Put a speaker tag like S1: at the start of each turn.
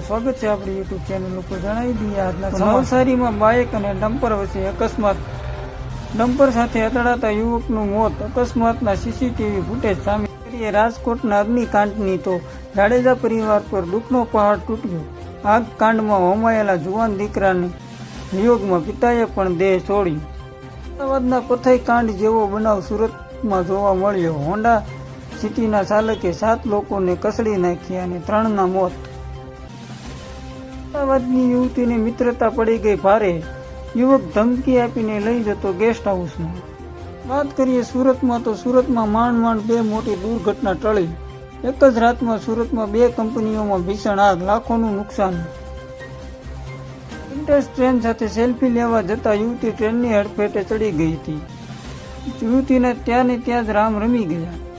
S1: સ્વાગત છે આપણી યુટ્યુબ ચેનલ ઉપર। જણાવી દઈએ આજના નવસારીમાં બાઇક અને ડમ્પર વચ્ચે અકસ્માત, ડમ્પર સાથે અથડાતા યુવકનું મોત, અકસ્માતના સીસીટીવી ફૂટેજ સામે। રાજકોટના અગ્નિકાંડની તો જાડેજા પરિવાર પર દુઃખનો પહાડ તૂટ્યો। આગ કાંડમાં હોમાયેલા જુવાન દીકરાને વિયોગમાં પિતાએ પણ દેહ છોડ્યો। અમદાવાદના પથઈ કાંડ જેવો બનાવ સુરતમાં જોવા મળ્યો। હોન્ડા સિટીના ચાલકે 7 લોકોને કસડી નાખ્યા અને 3ના મોત। અમદાવાદની યુવતીને મિત્રતા પડી ગઈ ભારે, યુવક ધમકી આપીને લઈ જતો ગેસ્ટ હાઉસમાં। વાત કરીએ સુરતમાં તો સુરતમાં માંડ 2 મોટી દુર્ઘટના ટળી। એક જ રાતમાં સુરતમાં 2 કંપનીઓમાં ભીષણ આગ, લાખોનું નુકસાન। વિન્ટેજ ટ્રેન સાથે સેલ્ફી લેવા જતા યુવતી ટ્રેનની હડફેટે ચડી ગઈ હતી। યુવતીને ત્યાં ને ત્યાં જ રામ રમી ગયા।